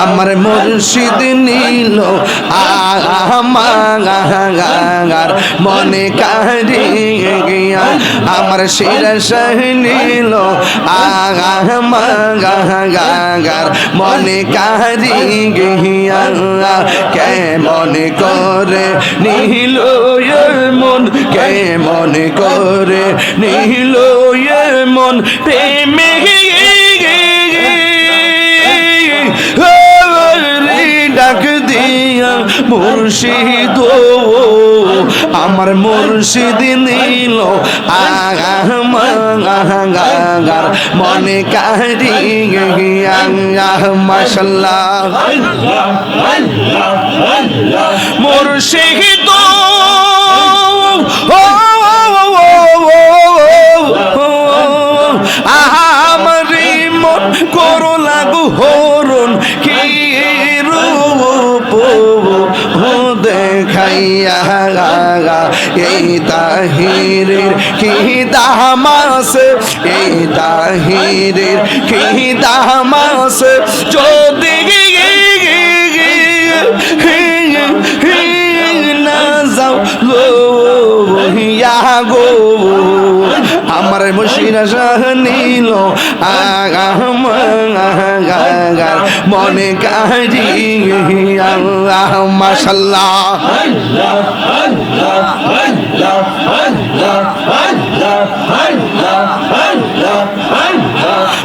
আমার মুর্শিদ নীল আমার মনে কারিয়া আমার শিরশাহ নীল আমার মনে কারিয়া কেমন করে নীল মন কেমন করে নীল মন প্রেমে ডাক দিয়া মুর্শিদ আমার মুর্শিদ নীল আমার মনে কারিয়া মাশাআল্লাহ মুর্শিদ আমারি মন করো লাগু হরণ কি রূপ দেখাইয়া এই তাহিরের কি দামাস এই তাহিরের কি দামাস যদি না যাও গো আমার মুর্শিদ নীল আমার মনে কারিয়া মাশাআল্লাহ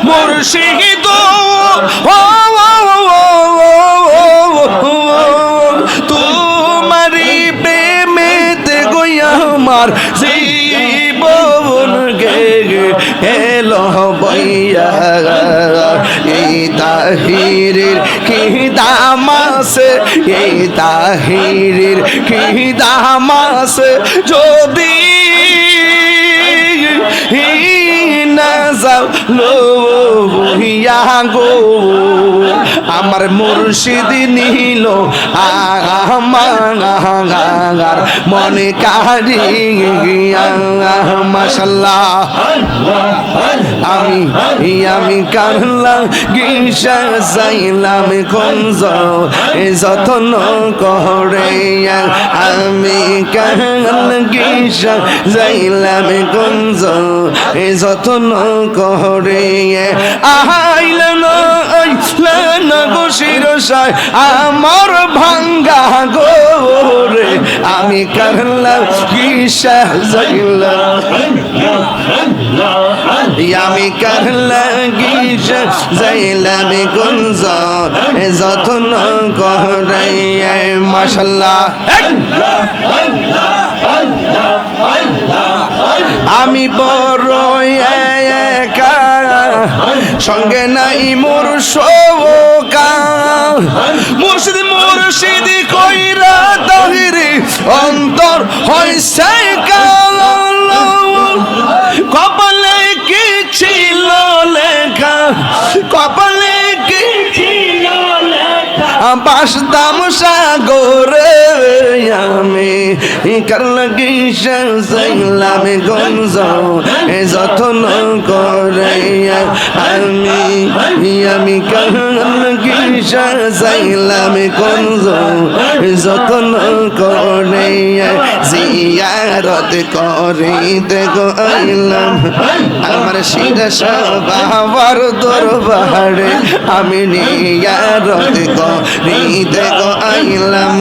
মুর্শিদ তোমারি প্রেমেতে গইয়া আমার জীবন গে এলো বইয়া এই তাহিরের কি দামাস এই তাহিরের কি দামাস যদি না যাও গো আমার মুর্শিদ নীল আমার মনে কারিয়া মাশাআল্লাহ আমি কারলাম গিসা যাইলাম কুঞ্জ যতন করে আমি কারলাম গিসা যাইলাম কুঞ্জ যতন করে আইলেন গো শিরসায় আমার ভাঙ্গা গোরে আমি কারলাম গিসা যাইলাম আমি কারলাম গিসা যাইলাম কুঞ্জ যতন করে মাশাআল্লাহ আমি বড় একা সঙ্গে নাই মোর শোকা মুর্শিদ মুর্শিদ কইরা তাহিরে অন্তর হইছে কালো কপালে কি ছিল লেখা কপালে কি ছিল লেখা বাসদাম সাগরে আমি কারলাম গিসা যাইলাম গঞ্জ যতন করে আমি কারলাম গিসা যাইলাম গঞ্জ যতন করে জিয়ারত করিতে গইলাম আমার শিরশা বাবার দরবারে আমি নিয়ারত করিতে গইলাম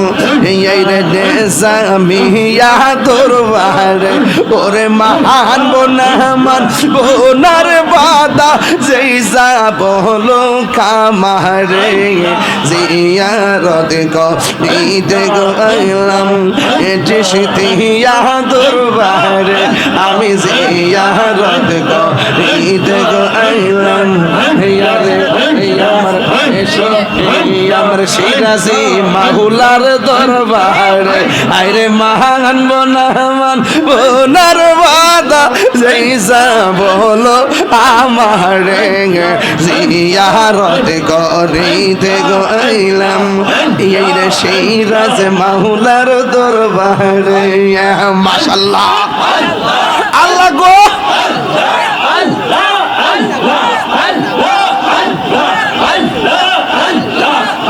এই রে দেশামিয়া দরবারে ওরে মহান বোনামান বোনার বাদা যেই যাব হলো কামারে জিয়ারত করিতে গইলাম এটি সিতিয়া দরবারে আমি জিয়ারত করিতে গইলাম আমার শিরাজি মাহুলার দরবারে আইরে মহান বোনামান বোনার বাদা যেই যাব হলো আমারে জিয়ারত করিতে গইলাম এই রে শিরাজ মাহুলার দরবারে মাশাআল্লাহ আল্লাহ গো আল্লাহ আল্লাহ আল্লাহ আল্লাহ আল্লাহ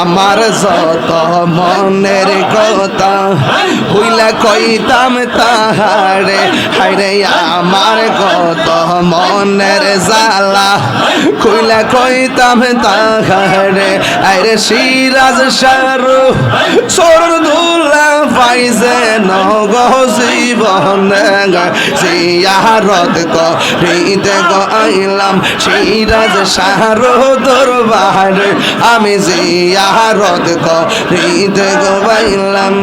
আমার যত মনের কথা হইলা কইতাম তাহারে, হায়রে আমার কত মনের জ্বালা কইলা কইতাম তাহারে। আরে সিরাজ শাহরু সর দুলা পাইছে নগ জীবন জিয়ারত করিতে আইলাম সিরাজ শাহরু দরবারে, আমি জিয়ারত করিতে আইলাম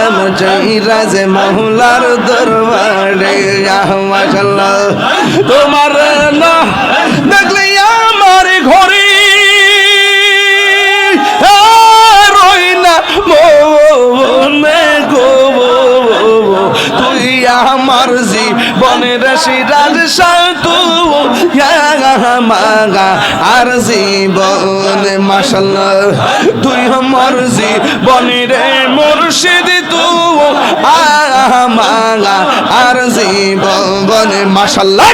আমার সিরাজ মাওলার দরবারে। মাশাআল্লাহ তোমার না দেখলে আমার ঘরে রই না মনে গো, তুই আমার জীবনের সিরাজ সাতু মাগা আর জীবন। মাশাআল্লাহ তুই আমার জীবনের মুর্শিদ তু মাগা আর জীবন। মাশাআল্লাহ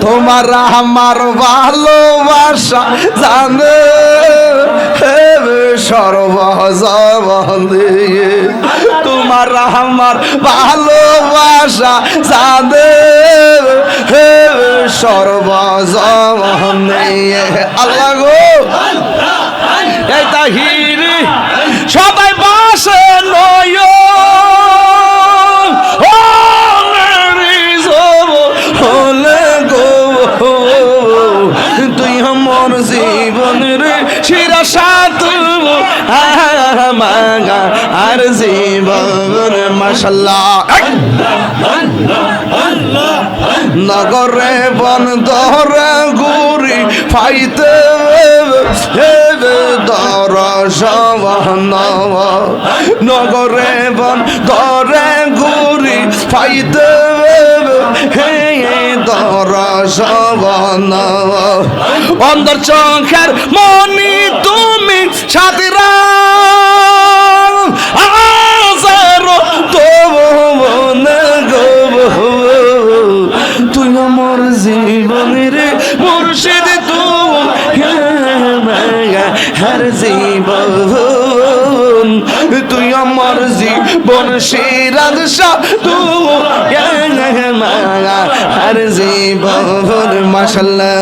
তোমার আমার ভালোবাসা জানে সর্বজীবন দিয়ে, তোমার আমার ভালোবাসা জানে সর্বজীবন দিয়ে। আল্লাহ গো এই তাহির সবাই বাসে নয় জীবনের শিরা সাত মাগা আর জীবন। মাশাআল্লাহ নগরে বন্দরে গুরি ফাইতে দরশন, নগরে বন্দরে গুরি ফাইতে দরশন। অন্তর চোখের মনি তুমি সাথীরা তুই আমার জীবনের মুর্শিদ তুই হর জীবন, তুই আমার জীবন সিরাজ শাহ তুই হর জীবন। মাশাআল্লাহ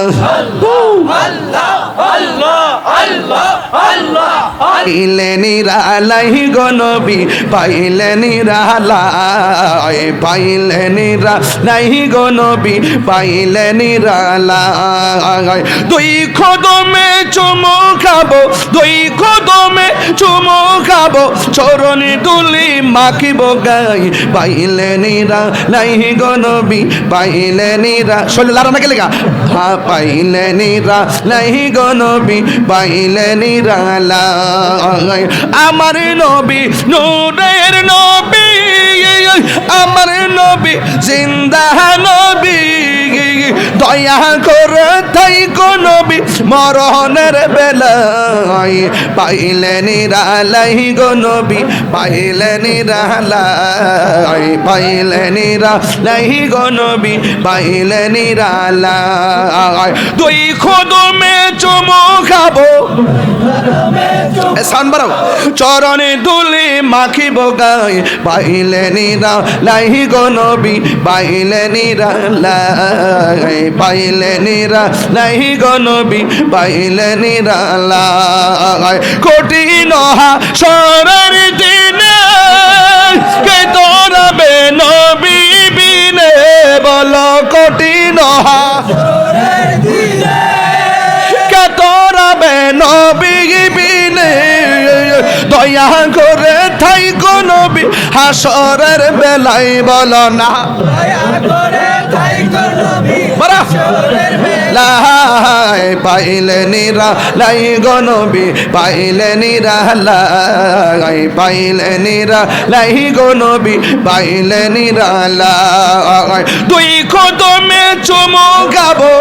পাইলে নিরালাই গো নবী পাইলে নিরালাই, পাইলে নিরালাই গো নবী পাইলে নিরালাই। দুই কদমে চুমু খাবো, দুই কদমে চুমু খাবো, চরণে দুলি মাখিব গাই, পাইলে নিরালাই গো নবী পাইলে নিরা শৈল লারা না গেলে গা পাইলে নিরালাই গো নবী পাইলে নিরালাই। আমার নবী নূরের নবী, আমার নবী জিন্দা নবী, দয়া করে তাই গো নবী মরণের বেলায় পাইলে নিরালাই গো নবী পাইলে নিরালাই, পাইলে নিরালাই গো নবী পাইলে নিরালাই। দুই কদমে চুমু খাবো সান বাড়াও, চরণে দুলি মাখিব গায়, পাইলে নিরালাই গো নবী পাইলে নিরালাই, পাইলে নিরালাই গো নবী পাইলে নিরালাই। কঠিন হাসরের দিনে কে তোরাবে নবী বিনে, বলো কঠিন হাসরের দিনে কে তোরাবে নবী বিনে, দয়া করে থাই গো নবী হাসরের বেলায়, বলো না দয়া করে থাই গো নবী হাসরের বেলায়, পাইলে নিরালাই গো নবী পাইলে নিরালাই পাইলে নিরালাই গো নবী পাইলে নিরালাই দুই কদমে চুমু খাবো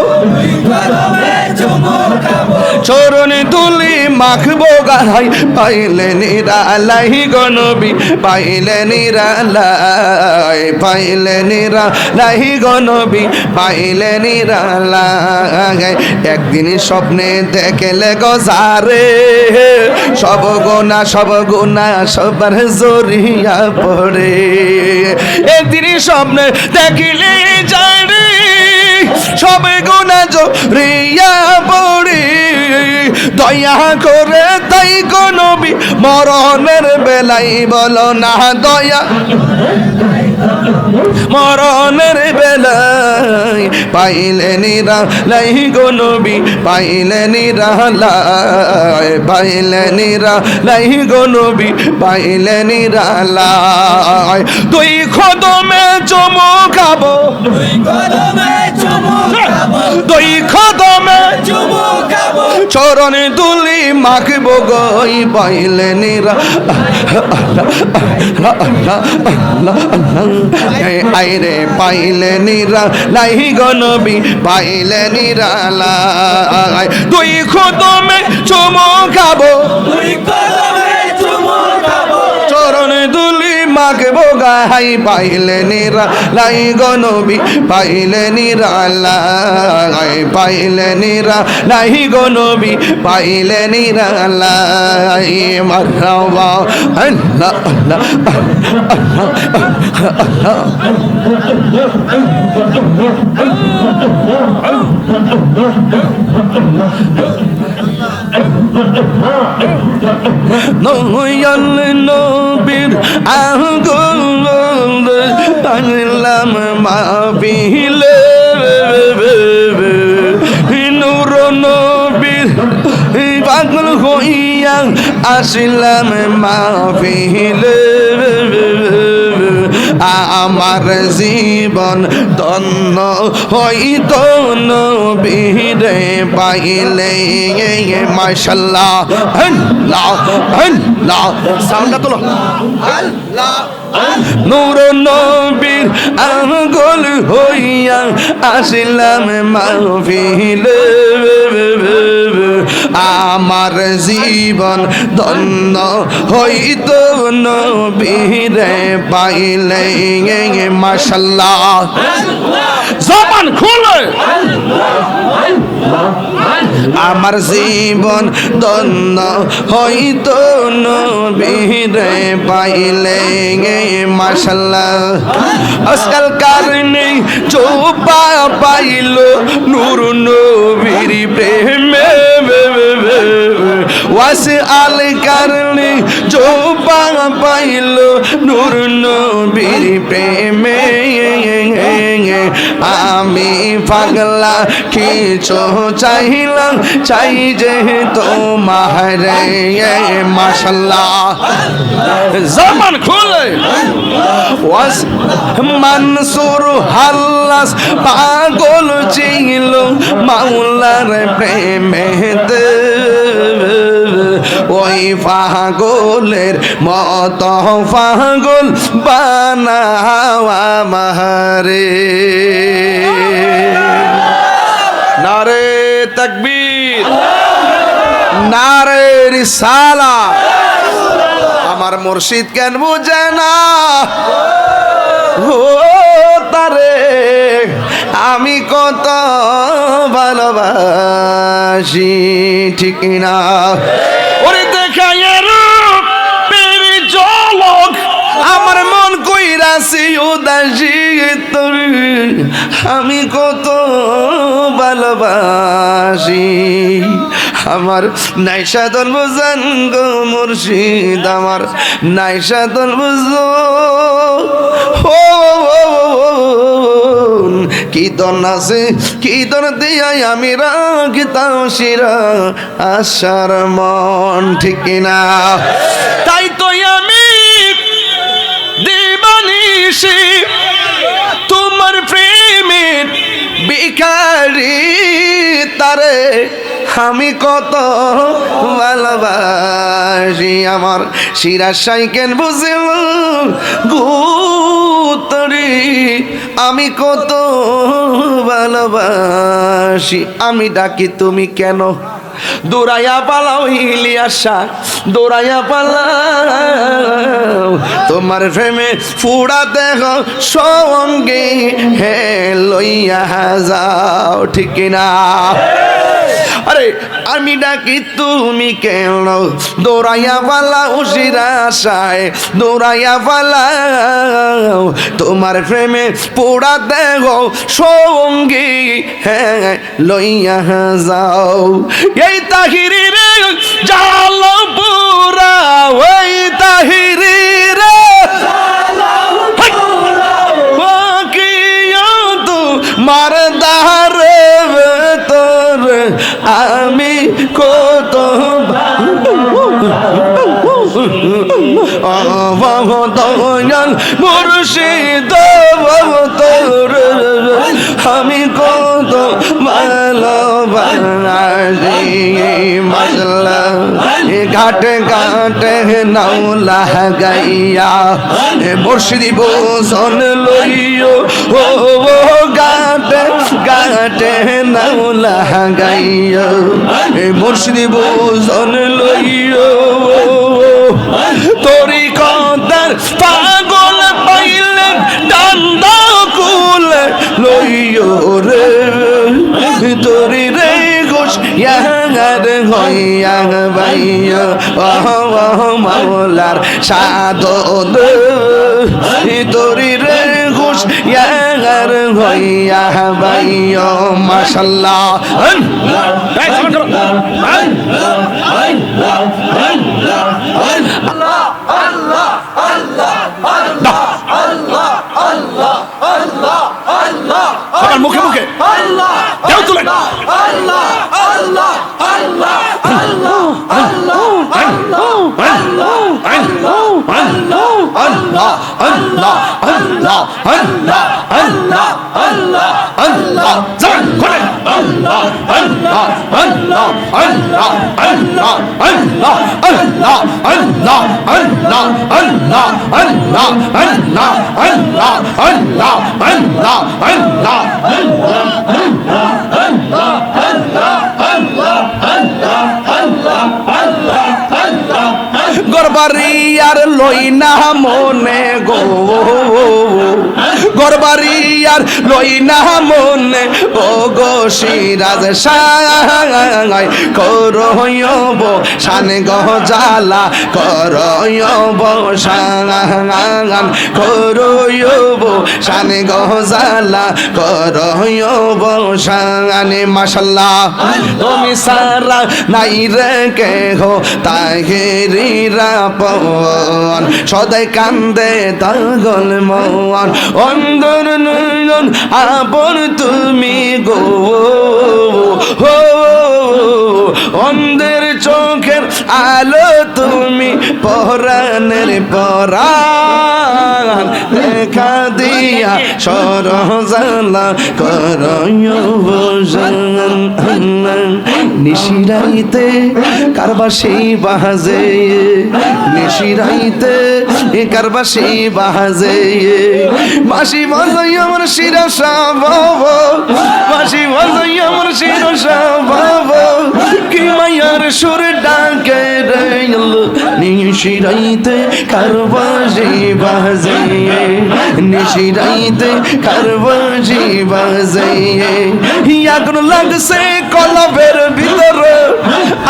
চরণ তুলি মাখবো গাই পাইলে নিরালাই গো নবী পাইলে নিরালাই পাইলে নিরালাই গো নবী পাইলে নিরালাই একদিন স্বপ্নে দেখলে গো যারে সব গুনাহ সবার জড়িয়া পড়ে একদিন স্বপ্নে দেখিলে যারে সব গুনাহ জড়িয়া পড়ে দয়া করে তাই গো নবী মরণের বেলাই বলো না দয়া মরণের বেলাই পাইলে নিরালাই গো নবী পাইলে নিরালাই পাইলে নিরালাই গো নবী পাইলে নিরালাই দুই কদমে চুমু খাবো দুই কদমে চরণ দুলি মাখবো গই পাইলে আইরে পাইলে নিরালাই গো নবী পাইলে নিরালাই দুই কদমে চুমু খাবো চরণ দুলি মাখবো গাই পাইলে নিরালাই গো নবী পাইলে নিরালাই পাইলে নিরালাই গো নবী পাইলে নিরালাই মারহাবা আল্লাহ আল্লাহ নয়ন নবীর আগুন টানলাম মাহফিলে নূর নবীর পাগল হইয়া আসিলাম মাহফিলে আমার জীবন ধন্য হইত নবীরে পাইলে মাশাআল্লাহ আল্লাহ আল্লাহ সাউন্ডটা তোলো আল্লাহ নূর নবীর আঙ্গুল হইয়া আসিলাম মাহফিলে আমার জীবন ধন্য হইত নবীরে পাইলে মাশাআল্লাহ জবান খুলে আমার জীবন ধন্য হইত নবীরে পাইলে মাশাআল্লাহ আজকাল কারণে চোপা পাইল নূর নবীর প্রেমে ওয়াস আল কারণে চোপা পাইল নূর নবীর প্রেমে আমি পাগলা কিছু চাইলাম চাই যে তোমার মাশাআল্লাহ জবান খুলে ওয়াস মনসুর হাল্লাস পাগল ছিল মাওলার প্রেমেতে ওই পাগলের মত পাগল বানাও আমারে নারে তাকবীর নারে রিসালাত আমার মুর্শিদ কেন বুঝে না ও তারে আমি কত ভালোবাসি ঠিক না ওরে দেখায় রূপ পেরি ঝলক আমার মন কইরাছি উদাসী তোর আমি কত ভালোবাসি আমার নাইশাদল বুঝান গো মুর্শিদ আমার নাইশাদল বুঝো ও কি দন আছে কি দন দিয়াই আমি রাগতাম শিরা আশার মন ঠিক না তাই তো আমি দিবানিশি তোমার প্রেমের বিকারি তারে আমি কত ভালোবাসি আমার শিরা সাইকেল বুঝিল গুতরি আমি কত ভালোবাসি আমি ডাকি তুমি কেন দৌড়াইয়া পালাও ইলিয়াসা দৌড়াইয়া পালাও তোমার প্রেমে ফুড়া দেহ সঙ্গে হে লইয়া যাও ঠিক না আরে আমি ডাকি তুমি কেন দৌড়াইয়া পালাও শিরাশায় দৌড়াইয়া পালাও তোমার প্রেমে পোড়া দেহ সঙ্গী হ্যাঁ লইয়া যাও এই তাহিরি রে জাল পুরা ওই তাহিরি রে মারদারে তোর আমি কত দয়াল মুর্শিদ তোর আমি কত ভালোবাসি মশলা ঘাটে ঘাটে নাওলা গাইয়া মুর্শিদি বোঝন লইও ও ঘাটে ঘাটে নাওলা গাইয়া মুর্শিদি বোঝন লইও তোরি কদার পাগল পাইলেন ডান্ডা কুল লইও রে তোরি রে গোস ইয়ার হইয়া বাইয়া মাওলার সাদত তোরি রে গোস ইয়ার হইয়া বাইয়া মাশাআল্লাহ সবার মুখে মুখে দেও তুলেন গরবারি আর লই না মনে গো গরবারি আর লই না মনে ও গো সিরাজ সাই করয়ব শানে গজালা করয়ব শান করয়ব শানে গজালা করয়ব শানে মাশাআল্লাহ তুমি সারা নাই রে কে হো তাহেরি রাপন সদাই কান্দে তাগল মন অন্দর নয়ন আপন তুমি গো হো অন্ধের চোখের আলো তুমি পরাণের পরাণ দেখা দিয়া সরজালা করয়বজান নিশিরাইতে কারবা সেই বাজে নিশিরাইতে কারবা সেই বাজে বাঁশি বাজাই আমার শিরসা বাবা বাঁশি বাজাই আমার শিরসা বাবা কি মায়ার সুর ডাকে রে নিশিরাইতে কারবা সেই বাজে নিশিরাইতে কারবা সেই বাজে আগুন লাগছে কলবের ভিতরে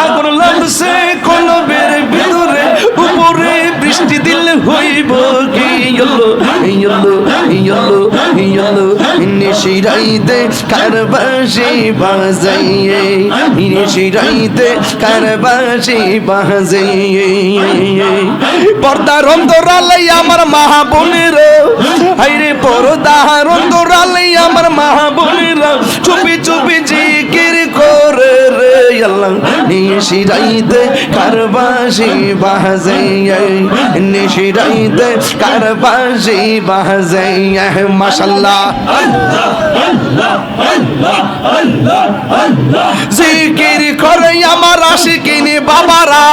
আগুন লাগছে কলবের ভিতরে উপরে বৃষ্টি দিলে হইব কি ইয়লো ইয়লো ইয়লো ইয়লো নিশিরাইতে কারবাসি বাজাইয়ে নিশিরাইতে কারবাসি বাজাইয়ে পর্দার অন্তরালে আমার মাহবুনের হাইরে পর্দার অন্তরালে আমার মাহবুনের চুপি চুপি জিকির করে রে আল্লাহ নিশিরাইতে কারবাসি বাজে নিশিরাইতে কারবাসি বাজে মাশাআল্লাহ জিকির করে আমার আশিকিনী বাবারা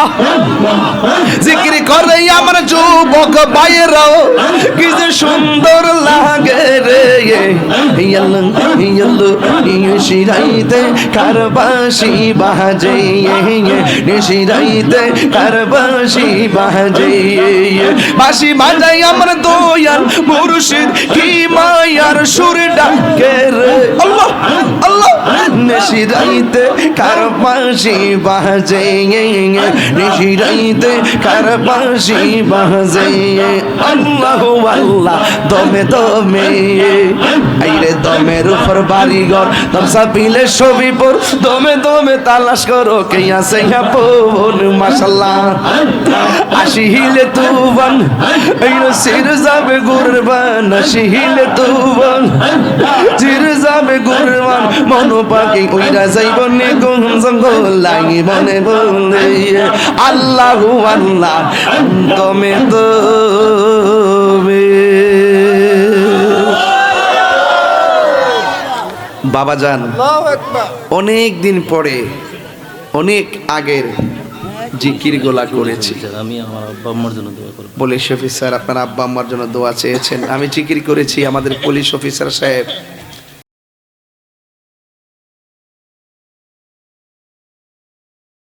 জিকির করে আমার যুবক ভাইয়েরা কি যে সুন্দর লাগে রে নিশিরাইতে কারবাসি বাজে নিশিরাইতে কারবাসি বাজে বাঁশি বাজাই আমার দয়াল মুর্শিদ কি মায়ার সুর ডাকে রে আল্লাহ আল্লাহ নিশিরাইতে কারবাসি বাজে নিশিরাইতে কারবাসি বাজে আল্লাহু আল্লাহ দমে দমে আইরে দমের উপর বাড়িঘর দমসা পিলে ছবিপুর দমে দমে তালাশ করো কে আছে আপন মাশাআল্লাহ আসিলে তুবান আইরে সির যাবে গুরবান আসিলে তুবান সির যাবে গুরবান মনো পাখি উইরা যাইব নে কোন জঙ্গল লাগি মনে বলে আল্লাহু আল্লাহ দমে দমে বাবাজান অনেক দিন পরে অনেক আগের জিকির গোলা করেছি আমি আমার আব্বা আম্মার জন্য দোয়া করব পুলিশ অফিসার আপনার আব্বা আম্মার জন্য দোয়া চেয়েছেন আমি জিকির করেছি আমাদের পুলিশ অফিসার সাহেব